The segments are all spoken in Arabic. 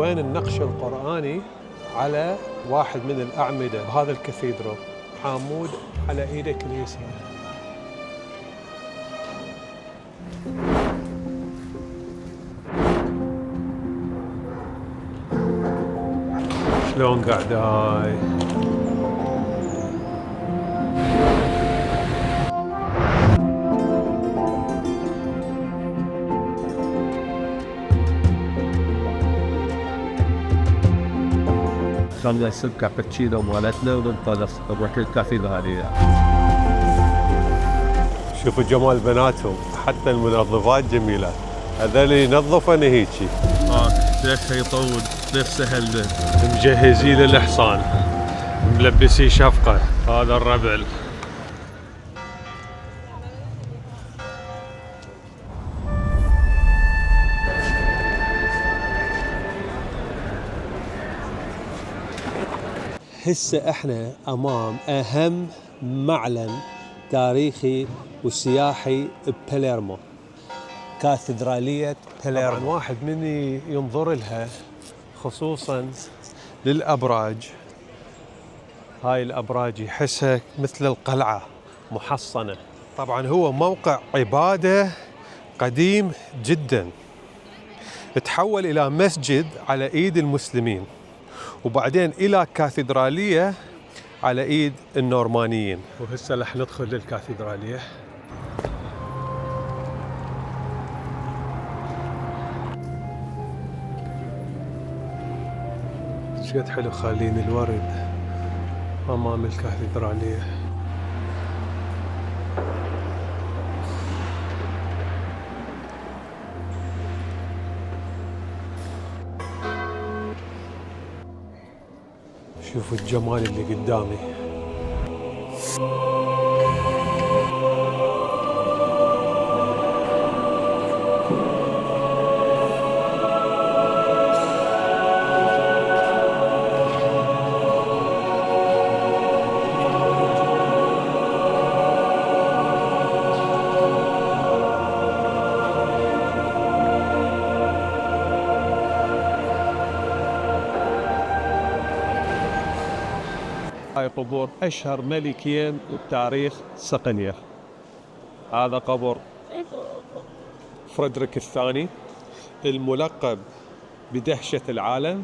وين النقش القرآني على واحد من الأعمدة بهذا الكاثيدرال، عمود على إيدك اليسرى. شلون قاعد هاي؟ خلنا نسوي كابتشينو مالتنا وننطلق نروح الكافيتيريا. شوفوا جمال بناتهم، حتى المنظفات جميلة. هذول ينظفون هيجي. نفسه يطول نفسه هالبن. مجهزين للحصان، ملبسين شفقة. هذا الربع. هسه احنا امام اهم معلم تاريخي وسياحي بباليرمو، كاتدرالية باليرمو. طبعاً واحد من ينظر لها خصوصا للابراج، هاي الابراج يحسها مثل القلعة محصنة. طبعا هو موقع عبادة قديم جدا، تحول الى مسجد على ايد المسلمين، وبعدين إلى كاتدرالية على إيد النورمانيين. وهسه رح ندخل للكاتدرالية. شقد حلو خالين الورد أمام الكاتدرالية. شوفوا الجمال اللي قدامي. هاي قبور أشهر ملكين بتاريخ صقلية. هذا قبر فريدريك الثاني الملقب بدهشة العالم،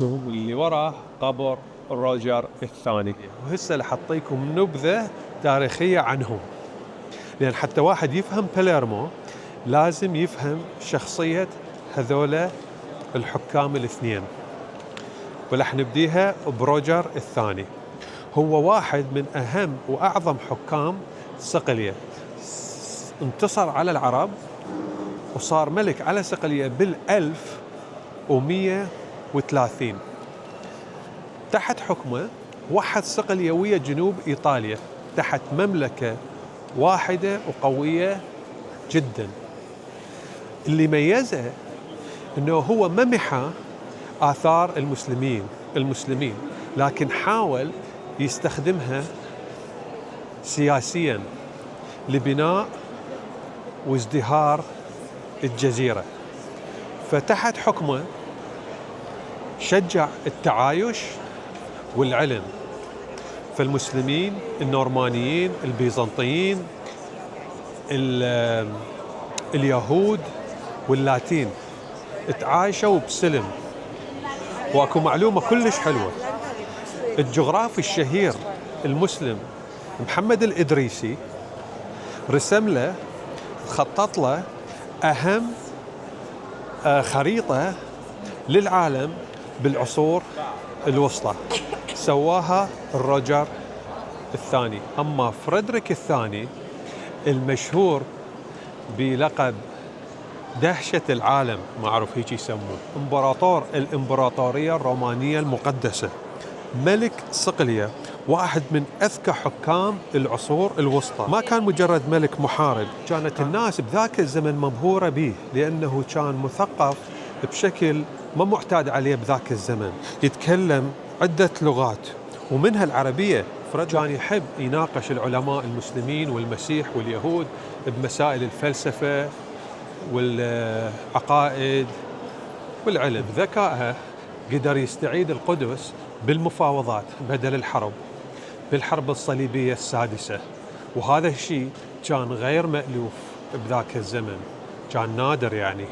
واللي وراه قبر روجر الثاني. وهسه رح أعطيكم نبذة تاريخية عنهم، لأن حتى واحد يفهم باليرمو لازم يفهم شخصية هذولا الحكام الاثنين. ورح نبديها بروجر الثاني. هو واحد من أهم وأعظم حكام صقلية، انتصر على العرب وصار ملك على صقلية بال1130. تحت حكمه وحد صقلية ويا جنوب إيطاليا تحت مملكة واحدة وقوية جدا. اللي ميزه أنه هو ما محى آثار المسلمين، لكن حاول يستخدمها سياسيا لبناء وازدهار الجزيرة. فتحت حكمه شجع التعايش والعلم، فالمسلمين النورمانيين البيزنطيين اليهود واللاتين تعايشوا بسلم. واكو معلومة كلش حلوة، الجغرافي الشهير المسلم محمد الإدريسي رسم له، خطط له أهم خريطة للعالم بالعصور الوسطى، سواها روجر الثاني. أما فريدريك الثاني المشهور بلقب دهشة العالم، معروف هيك يسموه، امبراطور الامبراطورية الرومانية المقدسة، ملك صقلية، واحد من أذكى حكام العصور الوسطى. ما كان مجرد ملك محارب، كانت الناس بذاك الزمن مبهورة به لأنه كان مثقف بشكل ما معتاد عليه بذاك الزمن، يتكلم عدة لغات ومنها العربية. كان يحب يناقش العلماء المسلمين والمسيح واليهود بمسائل الفلسفة والعقائد والعلم. ذكائها قدر يستعيد القدس بالمفاوضات بدل الحرب بالحرب الصليبية السادسة، وهذا الشيء كان غير مألوف بذاك الزمن، كان نادر يعني.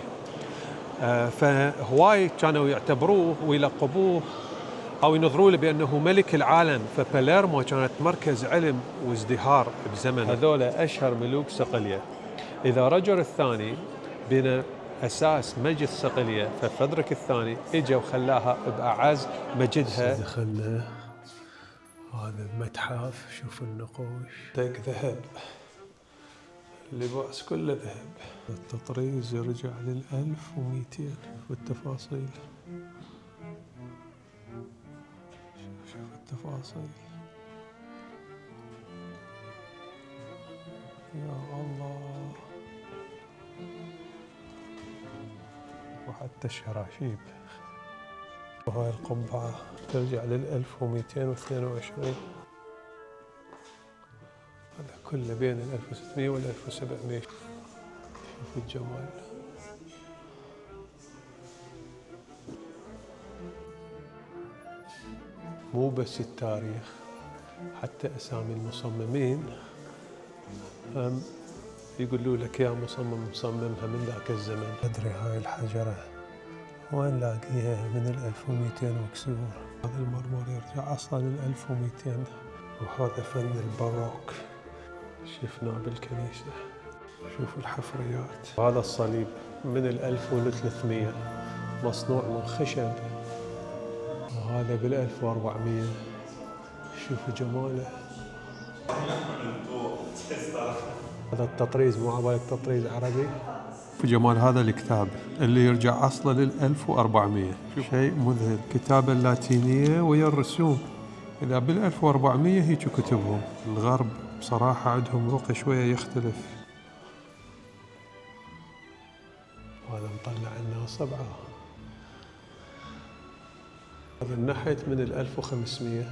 فهواي كانوا يعتبروه ويلقبوه أو ينظروا له بأنه ملك العالم. فباليرمو كانت مركز علم وازدهار بزمن. هذول أشهر ملوك صقلية. إذا رجر الثاني بنى أساس مجد صقلية، ففريدريك الثاني إجا وخلاها بأعز مجدها. دخلنا هذا المتحف، شوف النقوش، دق ذهب، اللباس كله ذهب. التطريز يرجع لل1200 والتفاصيل. شوف التفاصيل يا الله، وحتى الشراشيب. وهاي القبعة ترجع لل1222. هذا كله بين 1600 وال 1700. شوف الجمال. مو بس التاريخ، حتى أسامي المصممين هم يقولوا لك يا مصمم مصممها من ذاك الزمن. أدري هاي الحجرة وين لاقيها من 1200 وكسور. هذا المرمر يرجع أصلا لل1200. وهذا فن الباروك شفناه بالكنيسة. شوفوا الحفريات. هذا الصليب من 1300 مصنوع من خشب، وهذا بال1400. شوفوا جماله. هذا التطريز مو عبالك تطريز عربي. جمال هذا الكتاب اللي يرجع أصلا لل1400. شيء مذهل. كتابة اللاتينية ويا الرسوم. إذا بال1400 هيك كتبهم. الغرب بصراحة عندهم رقي شوية يختلف. وهذا مطلع لنا صبعة. هذا النحت من 1500.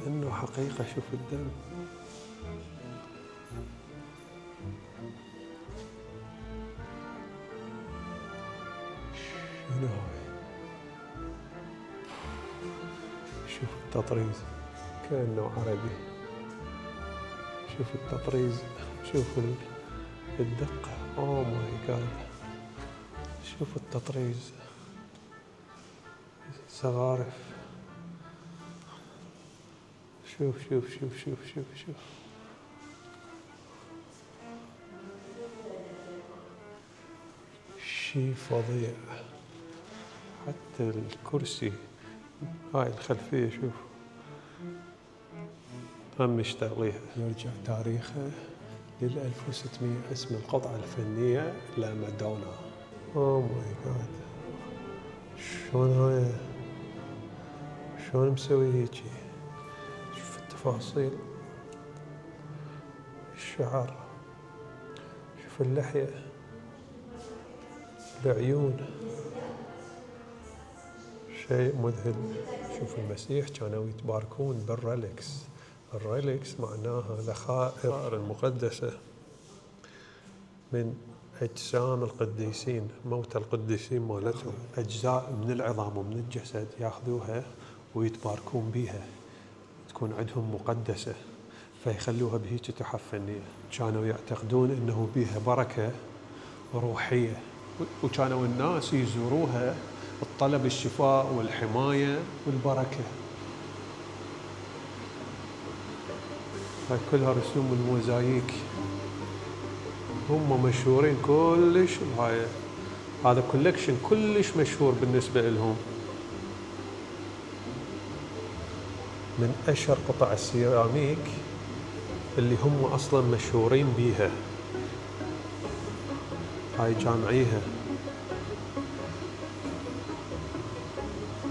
كأنه حقيقة. شوف الدم. شنو هاي؟ شوف التطريز كأنه عربي. شوف التطريز، شوف الدقة. اوه ماي جاد. شوف التطريز، زخارف. شوف شوف شوف شوف شوف شوف. شي فظيع. حتى الكرسي، هاي الخلفية شوف هم مشتغليها. يرجع تاريخه لل1600. اسم القطعة الفنية لا مادونا. اوه ماي جاد. شلون هاي؟ شلون مسوي هيجي؟ شوف التفاصيل، الشعر، شوف اللحية، العيون، شيء مذهل. شوف المسيح كانوا يتباركون بالريلكس. الريلكس معناها ذخائر المقدسة من أجسام القديسين، موتى القديسين مالتهم. أجزاء من العظام ومن الجسد ياخذوها ويتباركون بيها، تكون عندهم مقدسة، فيخلوها بهيك تحف فنية. كانوا يعتقدون أنه بيها بركة روحية، وكانوا الناس يزوروها بطلب الشفاء والحماية والبركة. هاي كلها رسوم الموزاييك. هم مشهورين كلش. هذا كولكشن كلش مشهور بالنسبة لهم. من أشهر قطع السيراميك اللي هم أصلا مشهورين بيها. هاي جامعيها.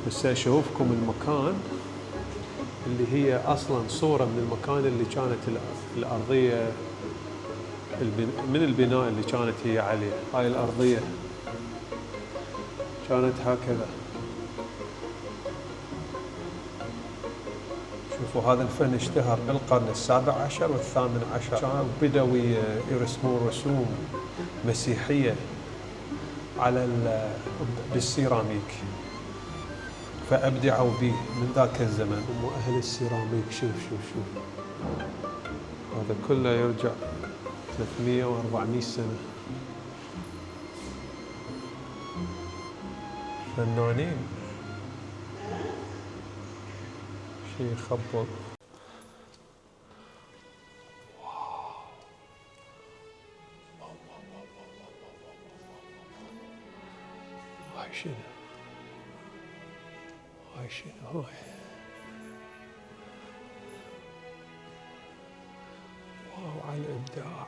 بس أشوفكم المكان اللي هي أصلا صورة من المكان اللي كانت الأرضية من البناء اللي كانت هي عليه. هاي الأرضية كانت هكذا. شوفوا هذا الفن اشتهر بالقرن السابع عشر والثامن عشر، وبدأوا يرسمون رسوم مسيحية على بالسيراميك، فأبدعوا به من ذاك الزمن. هم أهل السيراميك. شوف هذا كله يرجع 300 و400 سنة. فنانين، شيء يخبط. هاي شنو؟ هاي واو على الإبداع.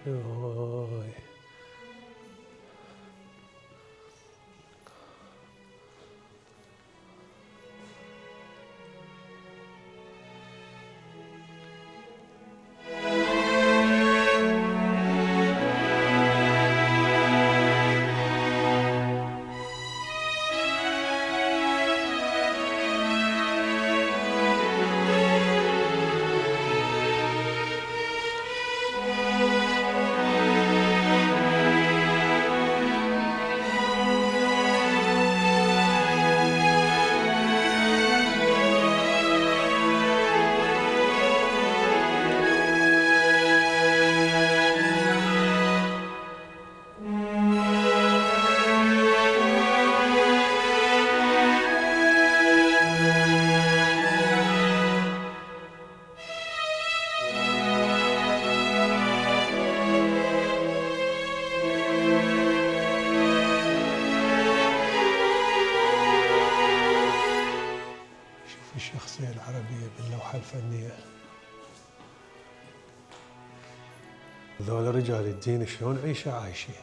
شنو هاي؟ الشخصية العربية باللوحة الفنية. هذول رجال الدين شلون عيشة عايشين؟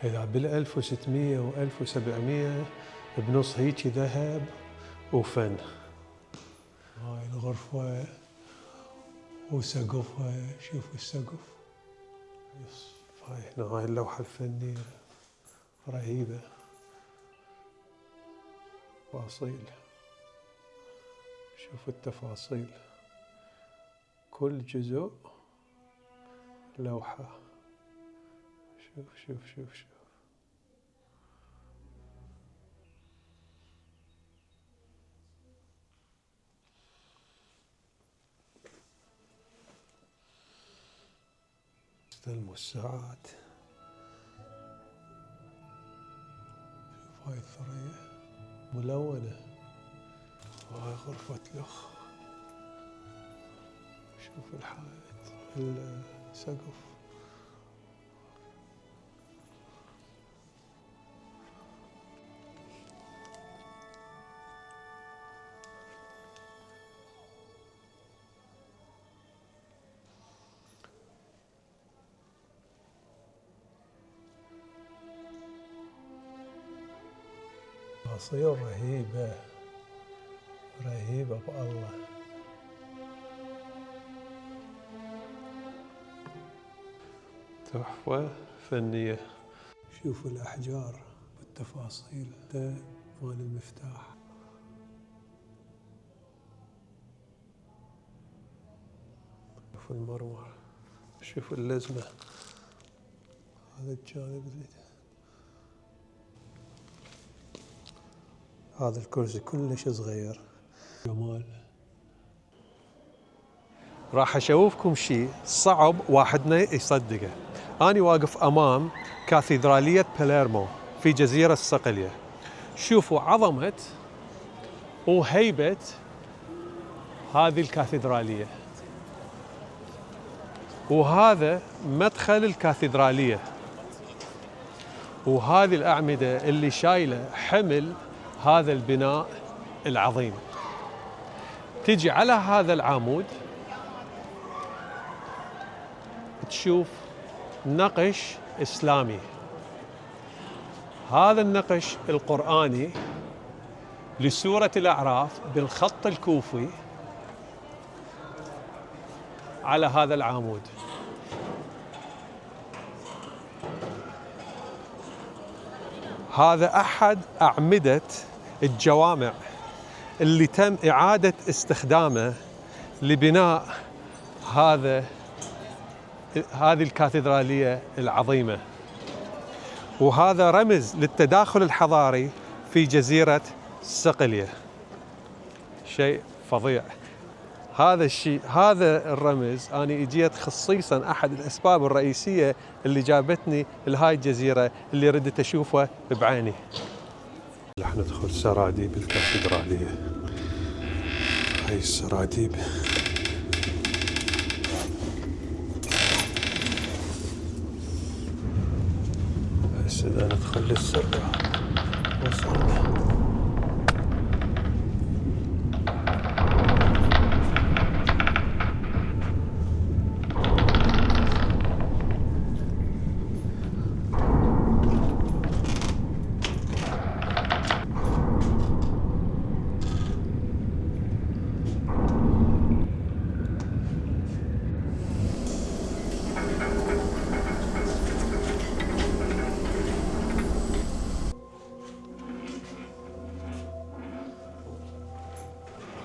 إذا بال1600 و1700 بنص هيك ذهب وفن. هاي الغرفة وسقفها، شوفوا السقف. هاي اللوحة الفنية رهيبة، تفاصيل. شوفوا التفاصيل، كل جزء لوحة. شوف استلموا الساعات. شوف هاي الثريا ملونة. هاي غرفة لخ. شوف الحائط، السقف. تفاصيل رهيبة بالله. تحفة فنية. شوفوا الأحجار بالتفاصيل، ده مال المفتاح. شوفوا المرمر، شوفوا اللزمة. هذا الجانب، هذا الكرسي كلش صغير. جمال. راح أشوفكم شيء صعب واحدنا يصدقه. أنا واقف أمام كاتدرائية باليرمو في جزيرة صقلية. شوفوا عظمة وهيبة هذه الكاتدرائية، وهذا مدخل الكاتدرائية، وهذه الأعمدة اللي شايلة حمل هذا البناء العظيم. تجي على هذا العمود تشوف نقش إسلامي. هذا النقش القرآني لسورة الأعراف بالخط الكوفي على هذا العمود. هذا أحد أعمدة الجوامع اللي تم إعادة استخدامه لبناء هذه الكاتدرالية العظيمة، وهذا رمز للتداخل الحضاري في جزيرة صقلية. شيء فظيع هذا الرمز. أنا اجيت خصيصا أحد الأسباب الرئيسية اللي جابتني لهاي الجزيرة اللي ردت أشوفه بعيني. رح ندخل سراديب الكاتدرالية. هاي السراديب هسه ندخل للسرداب. وصلنا.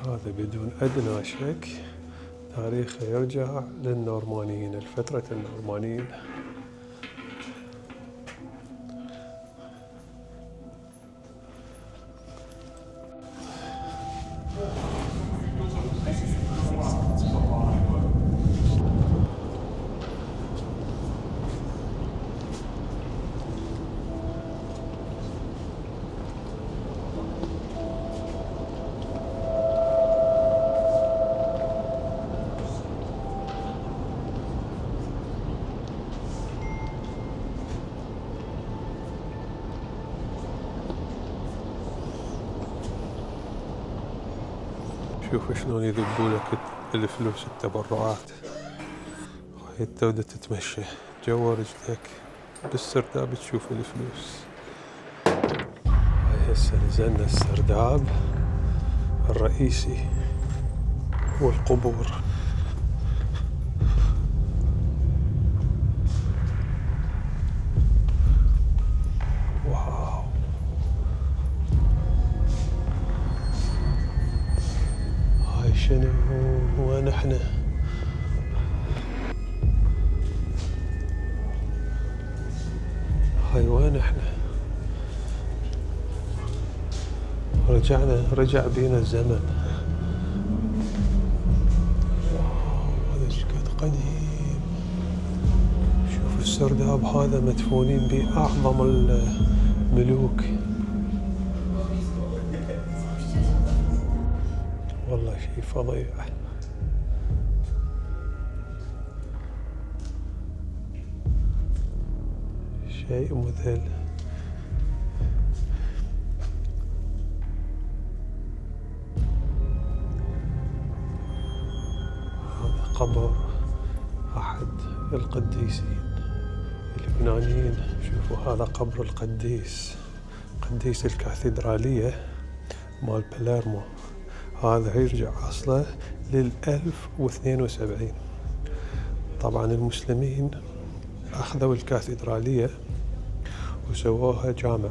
هذا بدون أدنى شك تاريخه يرجع للنورمانيين، لفترة النورمانيين. شوفوا شلون يذبوا لك الفلوس التبرعات. هاي التودة تتمشى جوا رجلك بالسرداب تشوف الفلوس. هاي هسه نزلنا السرداب الرئيسي والقبور. واو، هاي شنو؟ وين احنا؟ هاي وين احنا؟ رجع بينا الزمن. واو، هذا ايش قد قديم. شوف السرداب هذا مدفونين به اعظم الملوك. والله شيء فظيع. شيء مذهل. هذا قبر أحد القديسين اليونانيين. شوفوا هذا قبر قديس الكاتدرالية مال باليرمو. هذا يرجع أصله لل1072. طبعا المسلمين أخذوا الكاتدرالية وسووها جامع،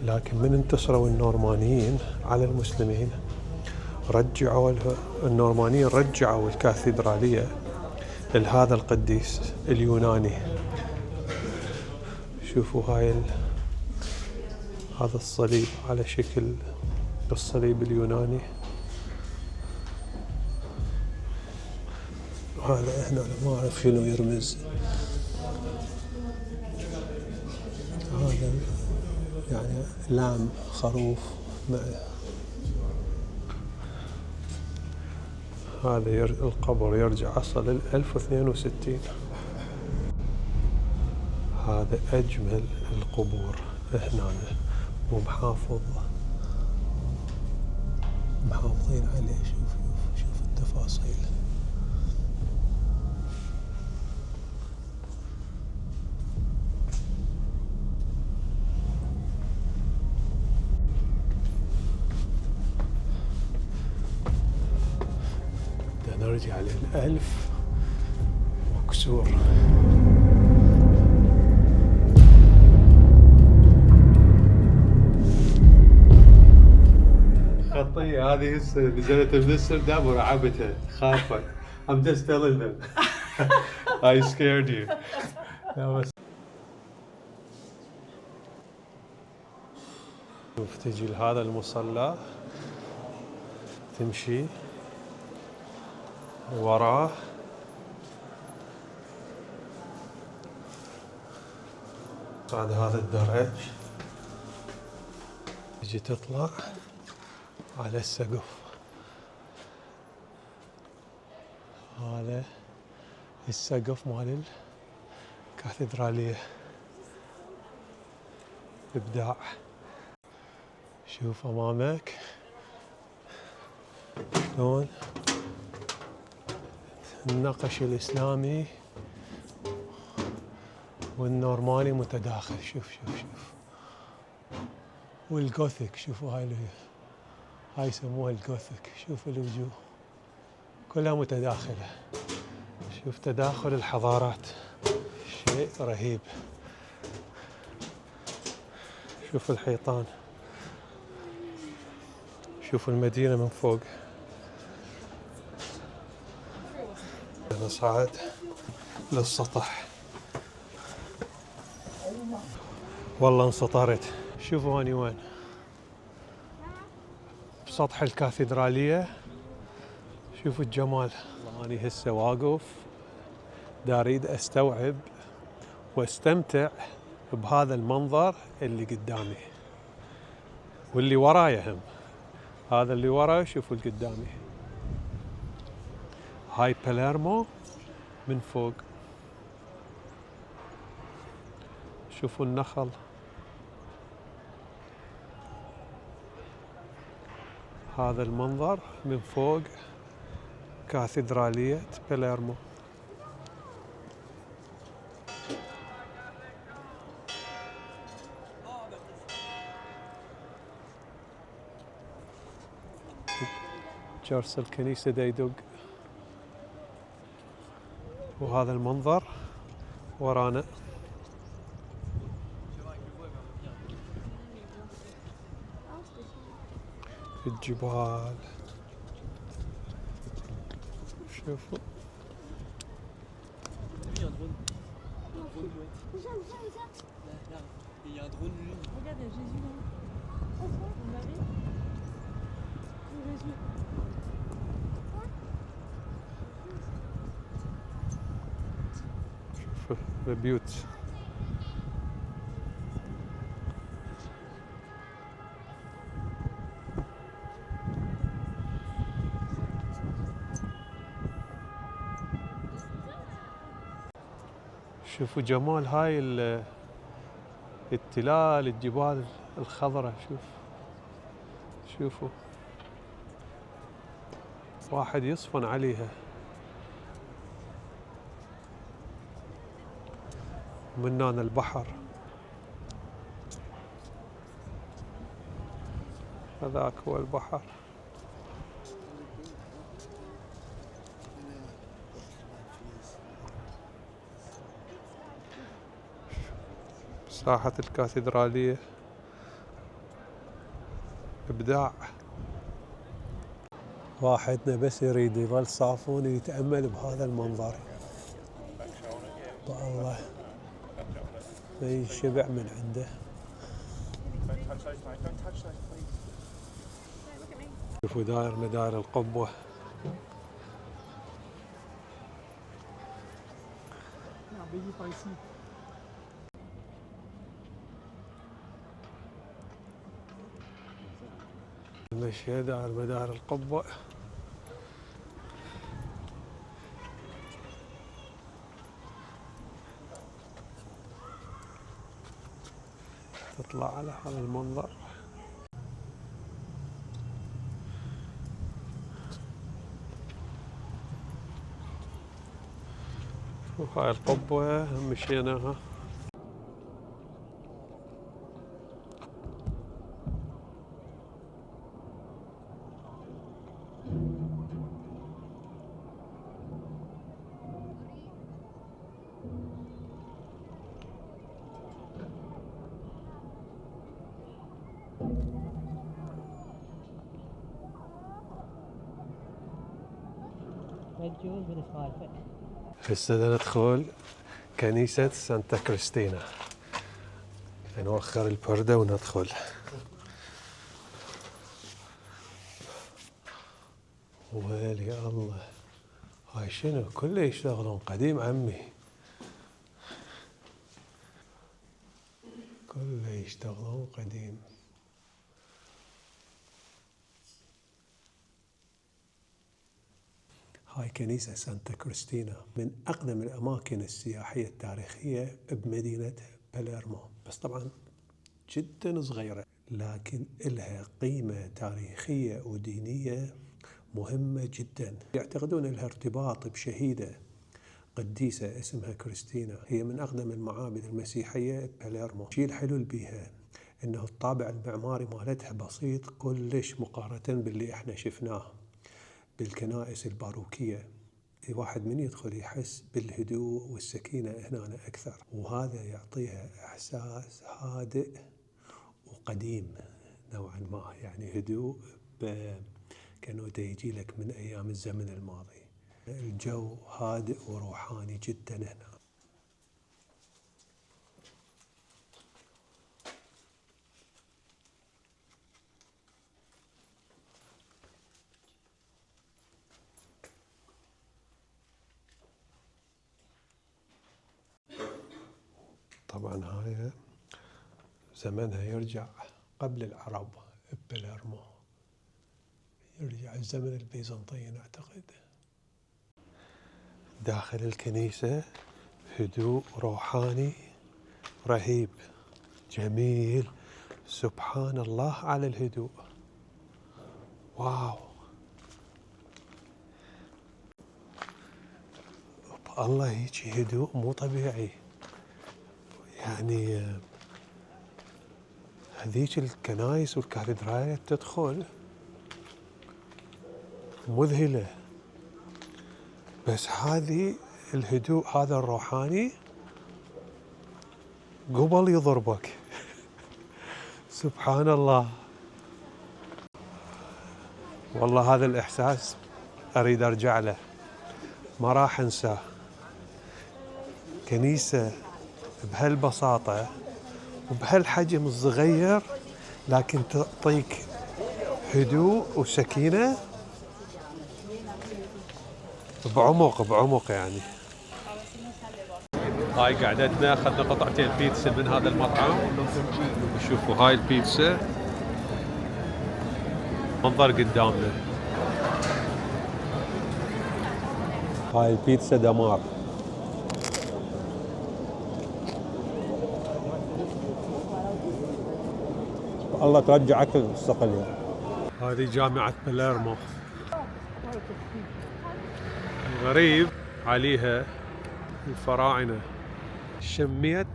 لكن من انتصروا النورمانيين على المسلمين النورمانيين رجعوا الكاتدرالية لهذا القديس اليوناني. شوفوا هذا الصليب على شكل الصليب اليوناني. هذا هنا ما أعرف شنو يرمز. هذا يعني لام خروف هذا القبر يرجع أصل لل1062. هذا أجمل القبور هنا، محافظين عليه. شوف التفاصيل. نرجع لل1000 وكسور. خطية هذه هسه نزلت من السرداب ورعبتها خافت. I'm just telling them. I scared you. لا بس شوف تجي لهذا المصلى تمشي وراه بعد هذا الدرج تجي تطلع على السقف. هذا السقف مال الكاتدرالية إبداع. شوف أمامك شلون النقش الإسلامي والنورماني متداخل. شوف شوف شوف والجوثيك. شوفوا هاي يسموها الجوثيك. شوف الوجوه كلها متداخلة. شوف تداخل الحضارات شيء رهيب. شوف الحيطان. شوف المدينة من فوق. أنا صعد للسطح والله انسطرت. شوفوا أني وين بسطح الكاتدرالية. شوفوا الجمال. أنا هسه واقف دا أريد أستوعب واستمتع بهذا المنظر اللي قدامي واللي ورايا هم. هذا اللي وراي شوفوا اللي قدامي. هاي باليرمو من فوق. شوفوا النخل. هذا المنظر من فوق كاتدرالية باليرمو. جرس الكنيسة دا يدق. وهذا المنظر ورانا. الجبال شوفوا. شوفوا البيوت. شوفوا جمال هاي التلال الجبال الخضراء. شوفوا واحد يصفن عليها. من هنا البحر. هذاك هو البحر. ساحة الكاتدرالية إبداع. واحدنا بس يريد يظل صافون ويتأمل بهذا المنظر. والله ما ينشبع من عنده. شوفوا داير مدار القبة. المشي داير مدار القبة. تطلع على هذا المنظر. وهاي القبة هم مشيناها. يجون من السالفه. هسه ندخل كنيسة سانتا كريستينا. نوخر البردة وندخل. ويلي يا الله، هاي شنو؟ كله يشتغلون قديم عمي، كله يشتغلون قديم. هاي كنيسة سانتا كريستينا من أقدم الأماكن السياحية التاريخية بمدينة باليرمو، بس طبعا جدا صغيرة، لكن إلها قيمة تاريخية ودينية مهمة جدا. يعتقدون لها ارتباط بشهيدة قديسة اسمها كريستينا، هي من أقدم المعابد المسيحية بباليرمو. الشيء الحلو بيها إنه الطابع المعماري مالتها بسيط كلش مقارنة باللي احنا شفناه بالكنائس الباروكية. الواحد من يدخل يحس بالهدوء والسكينة هنا أكثر، وهذا يعطيها إحساس هادئ وقديم نوعا ما، يعني هدوء كأنه يجي لك من أيام الزمن الماضي. الجو هادئ وروحاني جدا هنا. طبعا هاي زمنها يرجع قبل العرب بباليرمو، يرجع الزمن البيزنطيين أعتقد. داخل الكنيسة هدوء روحاني رهيب جميل، سبحان الله على الهدوء، واو. الله هيجي هدوء مو طبيعي، يعني هذيك الكنايس والكاتدرائيات تدخل مذهلة، بس هذه الهدوء هذا الروحاني قبل يضربك سبحان الله. والله هذا الإحساس أريد أرجع له، ما راح أنساه. كنيسة بهالبساطة وبهالحجم الصغير، لكن تعطيك هدوء وسكينة بعمق يعني. هاي قعدتنا، اخذنا قطعتين بيتزا من هذا المطعم. شوفوا هاي البيتزا منظر قدامنا. هاي البيتزا دمار. الله ترجعك الصقلية. هذه جامعة باليرمو. غريب عليها الفراعنة، شميت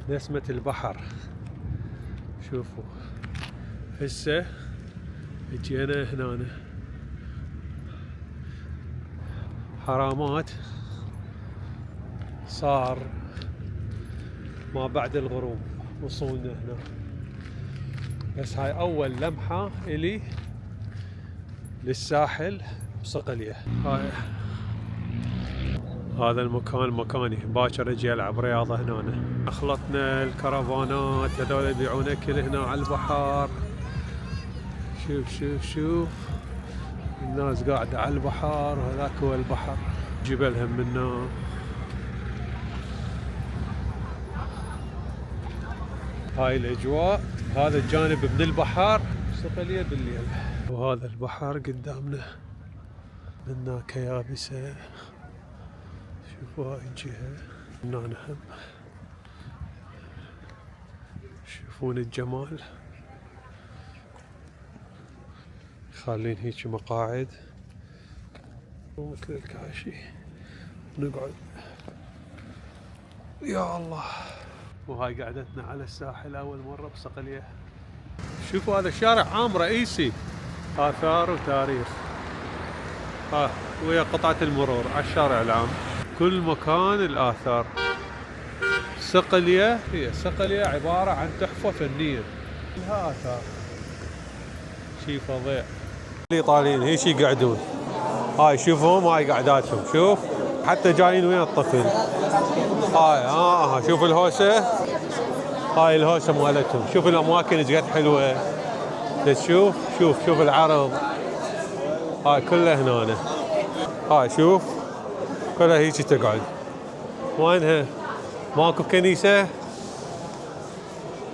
نسمة البحر. شوفوا هسه اجينا هنا حرامات صار ما بعد الغروب وصولنا هنا، بس هاي أول لمحة إلي للساحل بصقلية. هذا المكان مكاني، باكر اجي العب رياضة هنا. اخلطنا الكرفانات هذول يبيعون اكل هنا على البحر. شوف الناس قاعدة على البحر، وهذاك هو البحر، جبلهم منا. هاي الاجواء، هذا الجانب من البحر صقلية بالليل، وهذا البحر قدامنا مناك يابسة. شوفوا هاي الجهة هنا هم، شوفون الجمال. خالين هيك مقاعد ومثل الكاشي نقعد. يا الله. وهاي قعدتنا على الساحل أول مرة بصقلية. شوفوا هذا شارع عام رئيسي، آثار وتاريخ. ويا قطعة المرور على الشارع العام، كل مكان الآثار. صقلية، هي صقلية عبارة عن تحفة فنية لها آثار، شي فظيع. الإيطاليين هيك يقعدون. هاي شوفهم، هاي قعداتهم، شوف حتى جايين ويا الطفل. هاي شوف الهوسة، هاي الهوسة مالتهم. شوف الأماكن ايش قد حلوة، تشوف شوف العرض، هاي كلها هنا. هاي شوف كلها هيجي تقعد. وينها؟ ماكو كنيسة؟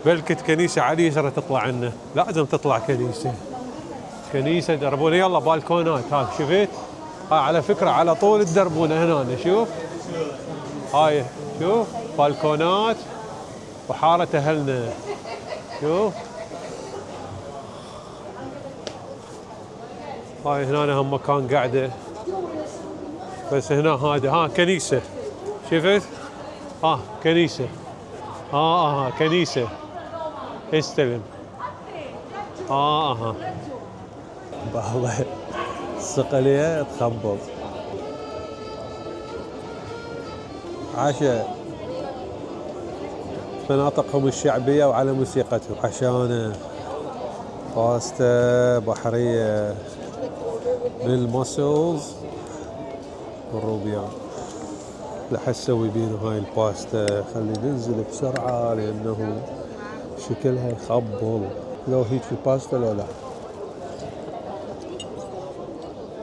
بلكت كنيسة على اليسار تطلع عنا، لازم تطلع كنيسة دربونة. يلا بالكونات، هاي شفت؟ هاي على فكرة على طول الدربونة هنا، شوف هاي شوف بالكونات وحارة أهلنا. شوف هاي هنا هم مكان قاعدة، بس هنا هذا كنيسة، شفت؟ كنيسة، كنيسة استلم. والله الصقلية تخبط. عشاء مناطقهم الشعبية وعلى موسيقتهم، عشانة باستا بحرية بالمسلز والروبيان. لح نسوي بينه هاي الباستا، خلي ننزل بسرعة لأنه شكلها يخبل. لو هيك في باستا لو لا.